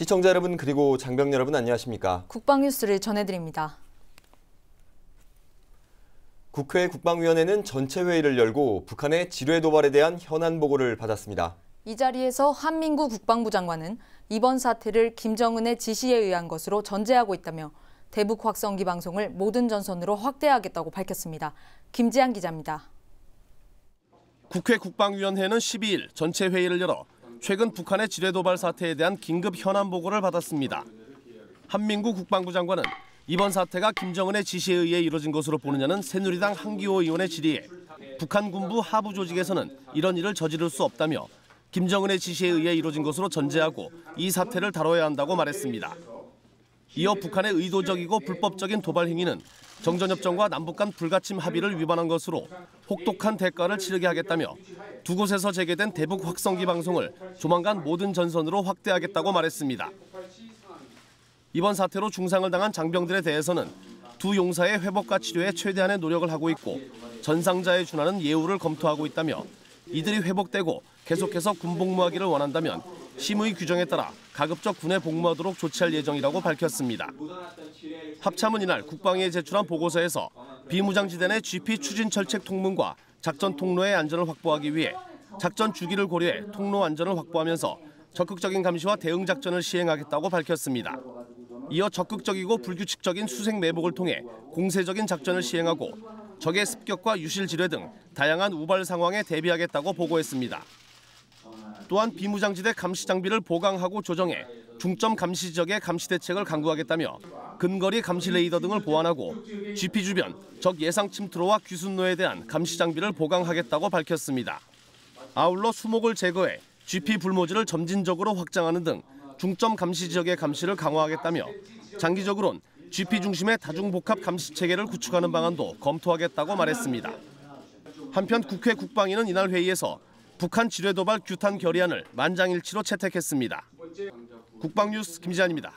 시청자 여러분 그리고 장병 여러분 안녕하십니까? 국방뉴스를 전해드립니다. 국회 국방위원회는 전체 회의를 열고 북한의 지뢰 도발에 대한 현안 보고를 받았습니다. 이 자리에서 한민구 국방부 장관은 이번 사태를 김정은의 지시에 의한 것으로 전제하고 있다며 대북 확성기 방송을 모든 전선으로 확대하겠다고 밝혔습니다. 김지한 기자입니다. 국회 국방위원회는 12일 전체 회의를 열어 최근 북한의 지뢰 도발 사태에 대한 긴급 현안 보고를 받았습니다. 한민구 국방부 장관은 이번 사태가 김정은의 지시에 의해 이뤄진 것으로 보느냐는 새누리당 한기호 의원의 질의에 북한 군부 하부 조직에서는 이런 일을 저지를 수 없다며 김정은의 지시에 의해 이뤄진 것으로 전제하고 이 사태를 다뤄야 한다고 말했습니다. 이어 북한의 의도적이고 불법적인 도발 행위는 정전협정과 남북 간 불가침 합의를 위반한 것으로 혹독한 대가를 치르게 하겠다며 두 곳에서 재개된 대북 확성기 방송을 조만간 모든 전선으로 확대하겠다고 말했습니다. 이번 사태로 중상을 당한 장병들에 대해서는 두 용사의 회복과 치료에 최대한의 노력을 하고 있고 전상자에 준하는 예우를 검토하고 있다며 이들이 회복되고 계속해서 군복무하기를 원한다면 심의 규정에 따라 가급적 군에 복무하도록 조치할 예정이라고 밝혔습니다. 합참은 이날 국방위에 제출한 보고서에서 비무장지대 내 GP 추진 철책 통문과 작전 통로의 안전을 확보하기 위해 작전 주기를 고려해 통로 안전을 확보하면서 적극적인 감시와 대응 작전을 시행하겠다고 밝혔습니다. 이어 적극적이고 불규칙적인 수색 매복을 통해 공세적인 작전을 시행하고 적의 습격과 유실 지뢰 등 다양한 우발 상황에 대비하겠다고 보고했습니다. 또한 비무장지대 감시 장비를 보강하고 조정해 중점 감시 지역의 감시 대책을 강구하겠다며 근거리 감시 레이더 등을 보완하고 GP 주변 적 예상 침투로와 귀순로에 대한 감시 장비를 보강하겠다고 밝혔습니다. 아울러 수목을 제거해 GP 불모지를 점진적으로 확장하는 등 중점 감시 지역의 감시를 강화하겠다며 장기적으론 GP 중심의 다중복합 감시 체계를 구축하는 방안도 검토하겠다고 말했습니다. 한편 국회 국방위는 이날 회의에서 북한 지뢰 도발 규탄 결의안을 만장일치로 채택했습니다. 국방뉴스 김지한입니다.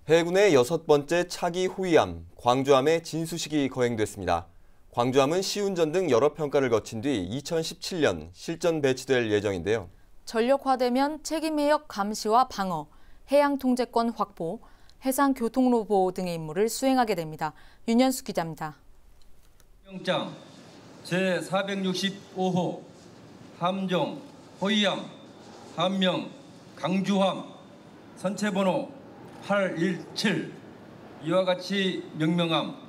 해군의 6번째 차기 호위함 광주함의 진수식이 거행됐습니다. 광주함은 시운전 등 여러 평가를 거친 뒤 2017년 실전 배치될 예정인데요. 전력화되면 책임해역 감시와 방어, 해양 통제권 확보, 해상 교통로 보호 등의 임무를 수행하게 됩니다. 윤현수 기자입니다. 명장 제465호 함정 호위함 함명 강주함 선체번호 817 이와 같이 명명함.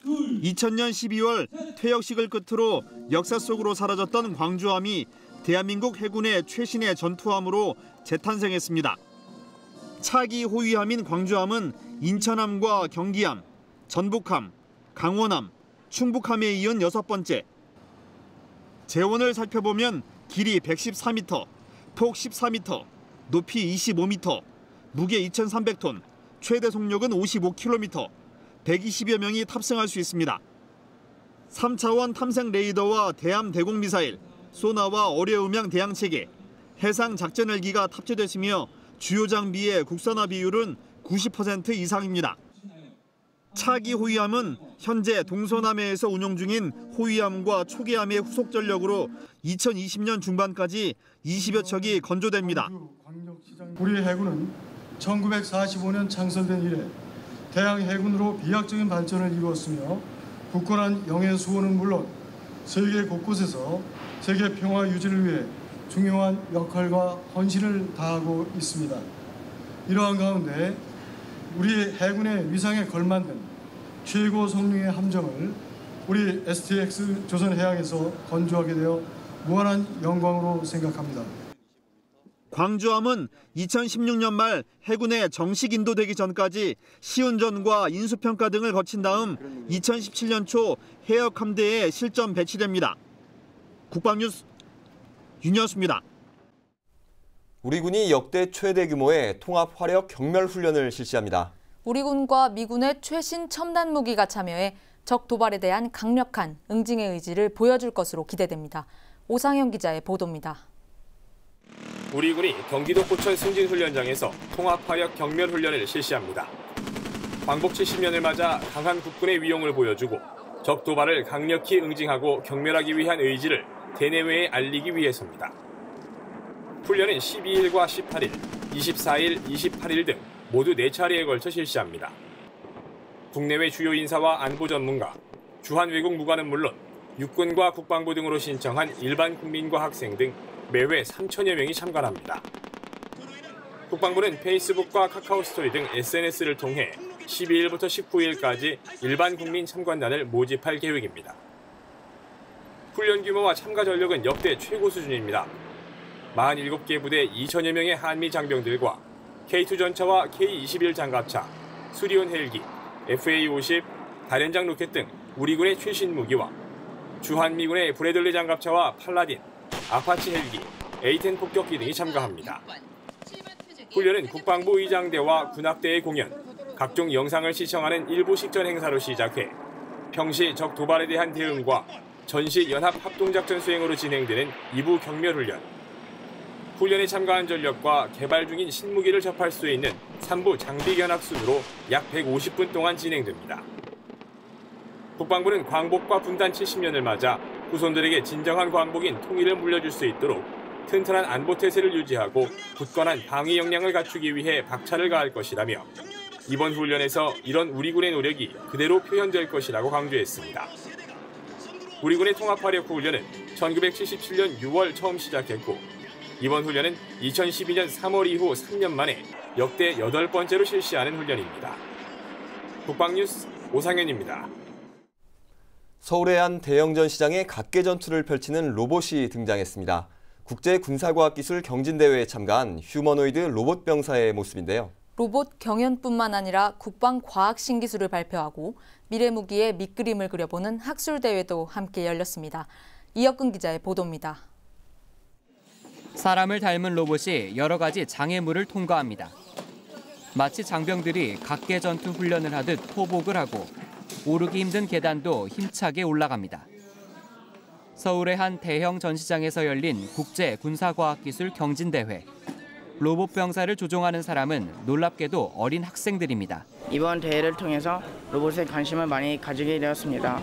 2000년 12월 퇴역식을 끝으로 역사 속으로 사라졌던 광주함이 대한민국 해군의 최신의 전투함으로 재탄생했습니다. 차기 호위함인 광주함은 인천함과 경기함, 전북함, 강원함, 충북함에 이은 6번째. 재원을 살펴보면 길이 114m, 폭 14m, 높이 25m, 무게 2,300톤, 최대 속력은 55km, 120여 명이 탑승할 수 있습니다. 3차원 탐색 레이더와 대함 대공 미사일, 소나와 어뢰음향 대항체계, 해상 작전 헬기가 탑재됐으며 주요 장비의 국산화 비율은 90% 이상입니다. 차기 호위함은 현재 동서남해에서 운용 중인 호위함과 초계함의 후속 전력으로 2020년 중반까지 20여 척이 건조됩니다. 우리 해군은 1945년 창설된 이래 대양 해군으로 비약적인 발전을 이루었으며 굳건한 영해 수호는 물론 세계 곳곳에서 세계 평화 유지를 위해 중요한 역할과 헌신을 다하고 있습니다. 이러한 가운데 우리 해군의 위상에 걸맞는 최고 성능의 함정을 우리 STX 조선해양에서 건조하게 되어 무한한 영광으로 생각합니다. 광주함은 2016년 말 해군에 정식 인도되기 전까지 시운전과 인수평가 등을 거친 다음 2017년 초 해역 함대에 실전 배치됩니다. 국방뉴스 윤여수입니다. 우리 군이 역대 최대 규모의 통합 화력 경멸 훈련을 실시합니다. 우리 군과 미군의 최신 첨단 무기가 참여해 적 도발에 대한 강력한 응징의 의지를 보여줄 것으로 기대됩니다. 오상영 기자의 보도입니다. 우리 군이 경기도 포천 승진훈련장에서 통합 화력 경멸 훈련을 실시합니다. 광복 70년을 맞아 강한 국군의 위용을 보여주고 적 도발을 강력히 응징하고 경멸하기 위한 의지를 대내외에 알리기 위해서입니다. 훈련은 12일과 18일, 24일, 28일 등 모두 4차례에 걸쳐 실시합니다. 국내외 주요 인사와 안보 전문가, 주한 외국 무관은 물론 육군과 국방부 등으로 신청한 일반 국민과 학생 등 매회 3천여 명이 참관합니다. 국방부는 페이스북과 카카오 스토리 등 SNS를 통해 12일부터 19일까지 일반 국민 참관단을 모집할 계획입니다. 훈련 규모와 참가 전력은 역대 최고 수준입니다. 47개 부대 2천여 명의 한미 장병들과 K2 전차와 K21 장갑차, 수리온 헬기, FA-50, 다련장 로켓 등 우리군의 최신 무기와 주한미군의 브래들리 장갑차와 팔라딘, 아파치 헬기, A-10 폭격기 등이 참가합니다. 훈련은 국방부 의장대와 군악대의 공연, 각종 영상을 시청하는 일부 식전 행사로 시작해 평시 적 도발에 대한 대응과 전시 연합 합동작전 수행으로 진행되는 2부 경멸훈련, 훈련에 참가한 전력과 개발 중인 신무기를 접할 수 있는 3부 장비 견학 순으로 약 150분 동안 진행됩니다. 국방부는 광복과 분단 70년을 맞아 후손들에게 진정한 광복인 통일을 물려줄 수 있도록 튼튼한 안보 태세를 유지하고 굳건한 방위 역량을 갖추기 위해 박차를 가할 것이라며 이번 훈련에서 이런 우리군의 노력이 그대로 표현될 것이라고 강조했습니다. 우리군의 통합화력 훈련은 1977년 6월 처음 시작했고 이번 훈련은 2012년 3월 이후 3년 만에 역대 8번째로 실시하는 훈련입니다. 국방뉴스 오상현입니다. 서울의 한 대형전 시장에 각계 전투를 펼치는 로봇이 등장했습니다. 국제군사과학기술 경진대회에 참가한 휴머노이드 로봇 병사의 모습인데요. 로봇 경연뿐만 아니라 국방과학 신기술을 발표하고 미래무기의 밑그림을 그려보는 학술대회도 함께 열렸습니다. 이혁근 기자의 보도입니다. 사람을 닮은 로봇이 여러 가지 장애물을 통과합니다. 마치 장병들이 각계 전투 훈련을 하듯 포복을 하고 오르기 힘든 계단도 힘차게 올라갑니다. 서울의 한 대형 전시장에서 열린 국제군사과학기술 경진대회. 로봇 병사를 조종하는 사람은 놀랍게도 어린 학생들입니다. 이번 대회를 통해서 로봇에 관심을 많이 가지게 되었습니다.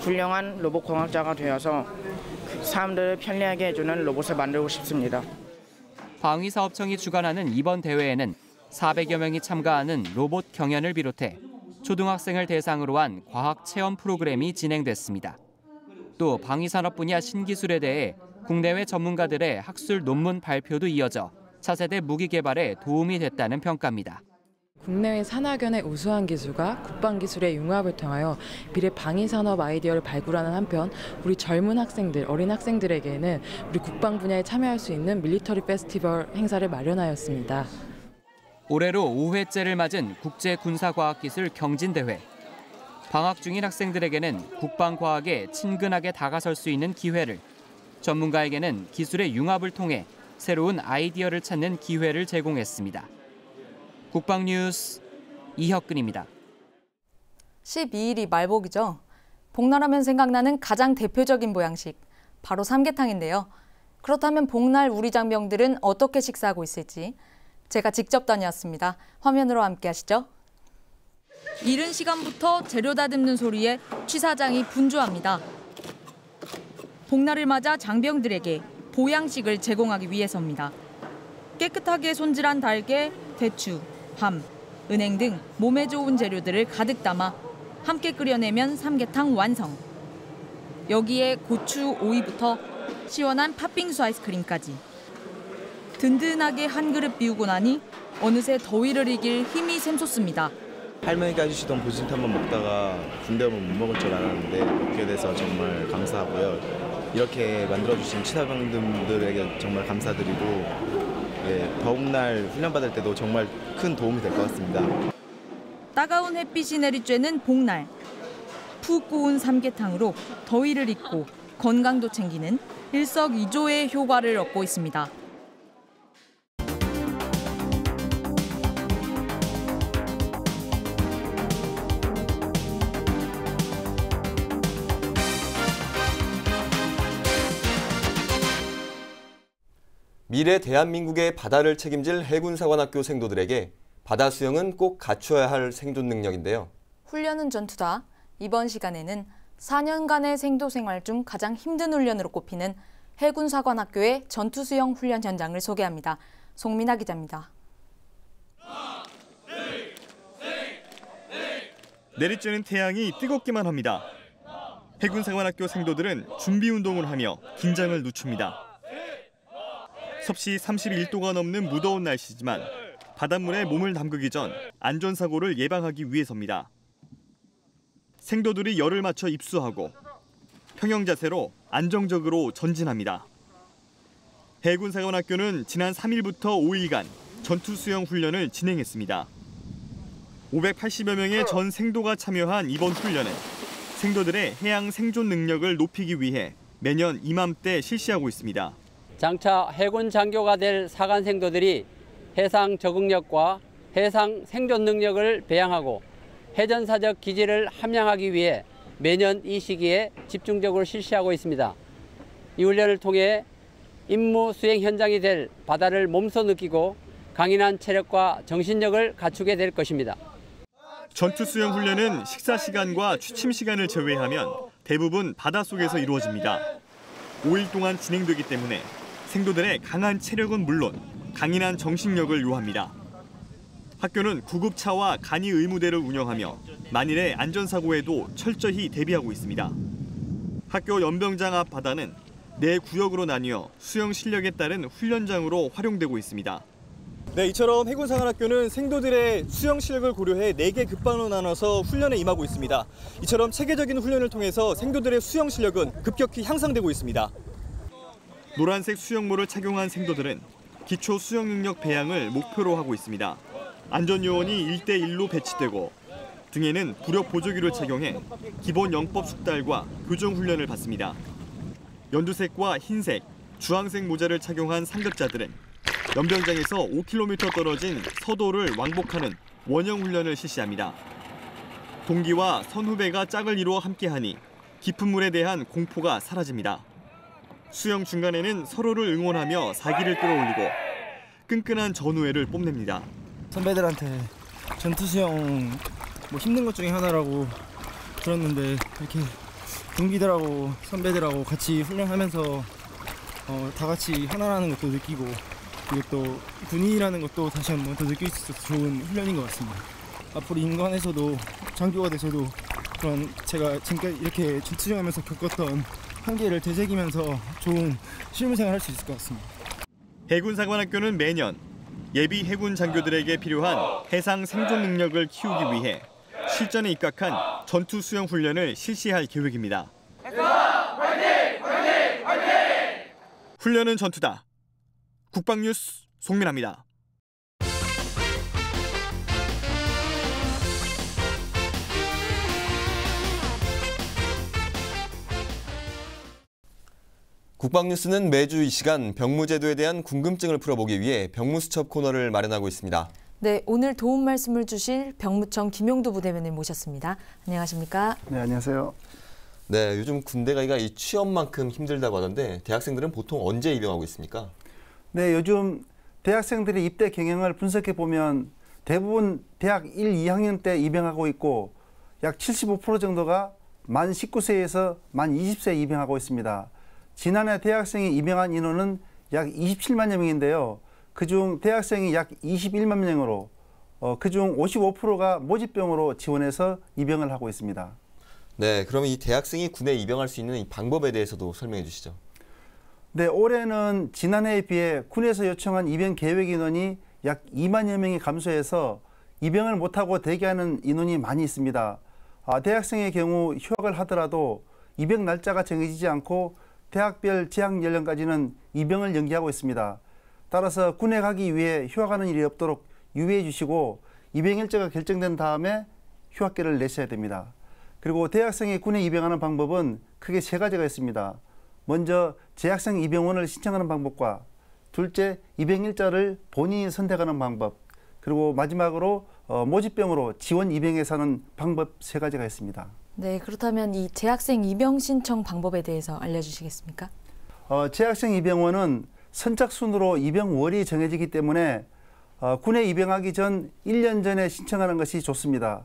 훌륭한 로봇 공학자가 되어서 사람들을 편리하게 해주는 로봇을 만들고 싶습니다. 방위사업청이 주관하는 이번 대회에는 400여 명이 참가하는 로봇 경연을 비롯해 초등학생을 대상으로 한 과학 체험 프로그램이 진행됐습니다. 또 방위산업 분야 신기술에 대해 국내외 전문가들의 학술 논문 발표도 이어져 차세대 무기 개발에 도움이 됐다는 평가입니다. 국내외 산학연의 우수한 기술과 국방기술의 융합을 통하여 미래 방위산업 아이디어를 발굴하는 한편 우리 젊은 학생들, 어린 학생들에게는 우리 국방 분야에 참여할 수 있는 밀리터리 페스티벌 행사를 마련하였습니다. 올해로 5회째를 맞은 국제군사과학기술 경진대회. 방학 중인 학생들에게는 국방과학에 친근하게 다가설 수 있는 기회를, 전문가에게는 기술의 융합을 통해 새로운 아이디어를 찾는 기회를 제공했습니다. 국방뉴스 이혁근입니다. 12일이 말복이죠. 복날하면 생각나는 가장 대표적인 보양식, 바로 삼계탕인데요. 그렇다면 복날 우리 장병들은 어떻게 식사하고 있을지 제가 직접 다녀왔습니다. 화면으로 함께 하시죠. 이른 시간부터 재료 다듬는 소리에 취사장이 분주합니다. 복날을 맞아 장병들에게 보양식을 제공하기 위해서입니다. 깨끗하게 손질한 달걀, 대추, 밤, 은행 등 몸에 좋은 재료들을 가득 담아 함께 끓여내면 삼계탕 완성. 여기에 고추, 오이부터 시원한 팥빙수 아이스크림까지. 든든하게 한 그릇 비우고 나니 어느새 더위를 이길 힘이 샘솟습니다. 할머니가 해주시던 보신탕만 먹다가 군대 오면 못 먹을 줄 알았는데 먹게 돼서 정말 감사하고요. 이렇게 만들어주신 치사병들에게 정말 감사드리고 더운 날 훈련 받을 때도 정말 큰 도움이 될 것 같습니다. 따가운 햇빛이 내리쬐는 복날. 푹 구운 삼계탕으로 더위를 잊고 건강도 챙기는 일석이조의 효과를 얻고 있습니다. 미래 대한민국의 바다를 책임질 해군사관학교 생도들에게 바다 수영은 꼭 갖춰야 할 생존 능력인데요. 훈련은 전투다. 이번 시간에는 4년간의 생도 생활 중 가장 힘든 훈련으로 꼽히는 해군사관학교의 전투수영 훈련 현장을 소개합니다. 송민아 기자입니다. 내리쬐는 태양이 뜨겁기만 합니다. 해군사관학교 생도들은 준비운동을 하며 긴장을 늦춥니다. 섭씨 31도가 넘는 무더운 날씨지만 바닷물에 몸을 담그기 전 안전사고를 예방하기 위해서입니다. 생도들이 열을 맞춰 입수하고 평형 자세로 안정적으로 전진합니다. 해군사관학교는 지난 3일부터 5일간 전투수영 훈련을 진행했습니다. 580여 명의 전 생도가 참여한 이번 훈련은 생도들의 해양 생존 능력을 높이기 위해 매년 이맘때 실시하고 있습니다. 장차 해군 장교가 될 사관 생도들이 해상 적응력과 해상 생존 능력을 배양하고 해전사적 기지를 함양하기 위해 매년 이 시기에 집중적으로 실시하고 있습니다. 이 훈련을 통해 임무 수행 현장이 될 바다를 몸소 느끼고 강인한 체력과 정신력을 갖추게 될 것입니다. 전투수영 훈련은 식사 시간과 취침 시간을 제외하면 대부분 바닷속에서 이루어집니다. 5일 동안 진행되기 때문에 생도들의 강한 체력은 물론 강인한 정신력을 요합니다. 학교는 구급차와 간이 의무대를 운영하며 만일의 안전사고에도 철저히 대비하고 있습니다. 학교 연병장 앞 바다는 4구역으로 나뉘어 수영 실력에 따른 훈련장으로 활용되고 있습니다. 네, 이처럼 해군사관학교는 생도들의 수영 실력을 고려해 4개 급반으로 나눠서 훈련에 임하고 있습니다. 이처럼 체계적인 훈련을 통해서 생도들의 수영 실력은 급격히 향상되고 있습니다. 노란색 수영모를 착용한 생도들은 기초 수영 능력 배양을 목표로 하고 있습니다. 안전요원이 1대1로 배치되고 등에는 부력 보조기를 착용해 기본 영법 숙달과 교정 훈련을 받습니다. 연두색과 흰색, 주황색 모자를 착용한 상급자들은 연병장에서 5km 떨어진 서도를 왕복하는 원형 훈련을 실시합니다. 동기와 선후배가 짝을 이루어 함께하니 깊은 물에 대한 공포가 사라집니다. 수영 중간에는 서로를 응원하며 사기를 끌어올리고 끈끈한 전우회를 뽐냅니다. 선배들한테 전투수영 힘든 것 중에 하나라고 들었는데 이렇게 동기들하고 선배들하고 같이 훈련하면서 다 같이 하나라는 것도 느끼고 그리고 또 군인이라는 것도 다시 한 번 더 느낄 수 있어서 좋은 훈련인 것 같습니다. 앞으로 인간에서도 장교가 돼서도 그런 제가 지금까지 이렇게 전투수영하면서 겪었던 한계를 되새기면서 좋은 실무생활을 할 수 있을 것 같습니다. 해군사관학교는 매년 예비 해군 장교들에게 필요한 해상 생존 능력을 키우기 위해 실전에 입각한 전투 수영 훈련을 실시할 계획입니다. 훈련은 전투다. 국방뉴스 송민아입니다. 국방뉴스는 매주 이 시간 병무제도에 대한 궁금증을 풀어보기 위해 병무수첩 코너를 마련하고 있습니다. 네, 오늘 도움 말씀을 주실 병무청 김용두 부대변인 모셨습니다. 안녕하십니까? 네, 안녕하세요. 네, 요즘 군대 가기가 이 취업만큼 힘들다고 하던데 대학생들은 보통 언제 입영하고 있습니까? 네, 요즘 대학생들의 입대 경향을 분석해 보면 대부분 대학 1, 2학년 때 입영하고 있고 약 75% 정도가 만 19세에서 만 20세에 입영하고 있습니다. 지난해 대학생이 입영한 인원은 약 27만여 명인데요. 그중 대학생이 약 21만 명으로 그중 55%가 모집병으로 지원해서 입영을 하고 있습니다. 네, 그럼 이 대학생이 군에 입영할 수 있는 이 방법에 대해서도 설명해 주시죠. 네, 올해는 지난해에 비해 군에서 요청한 입영 계획 인원이 약 2만여 명이 감소해서 입영을 못하고 대기하는 인원이 많이 있습니다. 대학생의 경우 휴학을 하더라도 입영 날짜가 정해지지 않고 대학별 재학 연령까지는 입영을 연기하고 있습니다. 따라서 군에 가기 위해 휴학하는 일이 없도록 유의해 주시고 입영 일자가 결정된 다음에 휴학계를 내셔야 됩니다. 그리고 대학생이 군에 입영하는 방법은 크게 3가지가 있습니다. 먼저 재학생 입영원을 신청하는 방법과 둘째 입영 일자를 본인이 선택하는 방법, 그리고 마지막으로 모집병으로 지원 입영해서 하는 방법 3가지가 있습니다. 네, 그렇다면 이 재학생 입영 신청 방법에 대해서 알려주시겠습니까? 재학생 입영원은 선착순으로 입영월이 정해지기 때문에 군에 입영하기 전 1년 전에 신청하는 것이 좋습니다.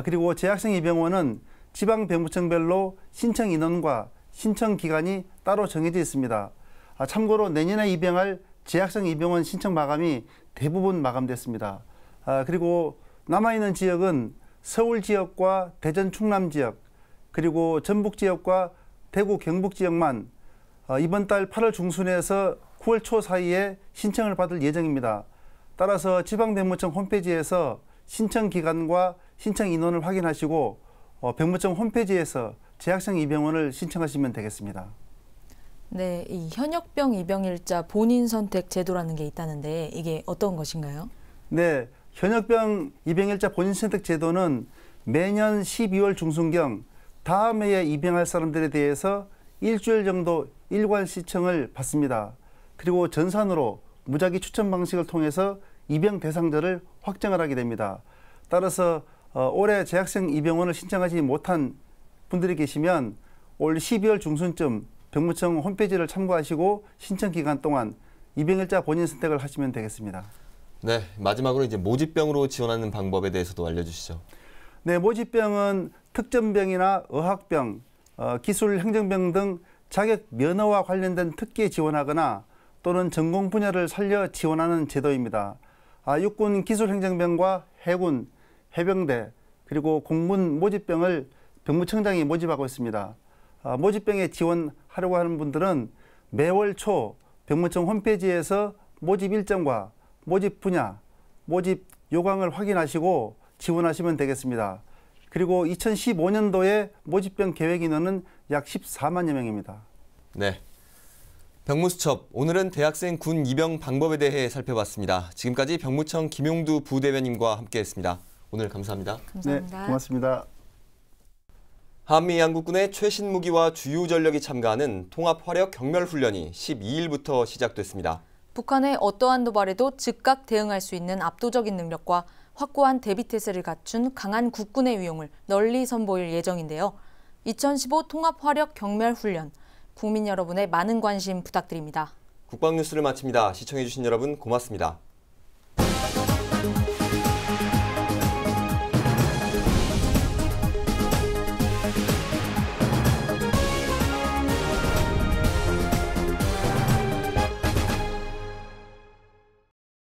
그리고 재학생 입영원은 지방 병무청별로 신청 인원과 신청 기간이 따로 정해져 있습니다. 참고로 내년에 입영할 재학생 입영원 신청 마감이 대부분 마감됐습니다. 그리고 남아있는 지역은 서울 지역과 대전 충남 지역, 그리고 전북 지역과 대구 경북 지역만 이번 달 8월 중순에서 9월 초 사이에 신청을 받을 예정입니다. 따라서 지방병무청 홈페이지에서 신청 기간과 신청 인원을 확인하시고 병무청 홈페이지에서 재학생 입영원을 신청하시면 되겠습니다. 네, 이 현역병 입영일자 본인 선택 제도라는 게 있다는데 이게 어떤 것인가요? 네, 현역병 입영일자 본인 선택 제도는 매년 12월 중순경 다음 해에 입영할 사람들에 대해서 일주일 정도 일괄 시청을 받습니다. 그리고 전산으로 무작위 추천 방식을 통해서 입영 대상자를 확정을 하게 됩니다. 따라서 올해 재학생 입영원을 신청하지 못한 분들이 계시면 올 12월 중순쯤 병무청 홈페이지를 참고하시고 신청 기간 동안 입영일자 본인 선택을 하시면 되겠습니다. 네, 마지막으로 이제 모집병으로 지원하는 방법에 대해서도 알려주시죠. 네, 모집병은 특전병이나 의학병, 기술 행정병 등 자격 면허와 관련된 특기에 지원하거나 또는 전공 분야를 살려 지원하는 제도입니다. 육군 기술행정병과 해군, 해병대, 그리고 공군 모집병을 병무청장이 모집하고 있습니다. 모집병에 지원하려고 하는 분들은 매월 초 병무청 홈페이지에서 모집 일정과 모집 분야, 모집 요강을 확인하시고 지원하시면 되겠습니다. 그리고 2015년도에 모집병 계획 인원은 약 14만여 명입니다. 네. 병무수첩, 오늘은 대학생 군 입영 방법에 대해 살펴봤습니다. 지금까지 병무청 김용두 부대변인과 함께했습니다. 오늘 감사합니다. 감사합니다. 네, 고맙습니다. 한미양국군의 최신 무기와 주요 전력이 참가하는 통합화력 경멸훈련이 12일부터 시작됐습니다. 북한의 어떠한 도발에도 즉각 대응할 수 있는 압도적인 능력과 확고한 대비태세를 갖춘 강한 국군의 위용을 널리 선보일 예정인데요. 2015 통합화력 경멸훈련, 국민 여러분의 많은 관심 부탁드립니다. 국방뉴스를 마칩니다. 시청해주신 여러분 고맙습니다.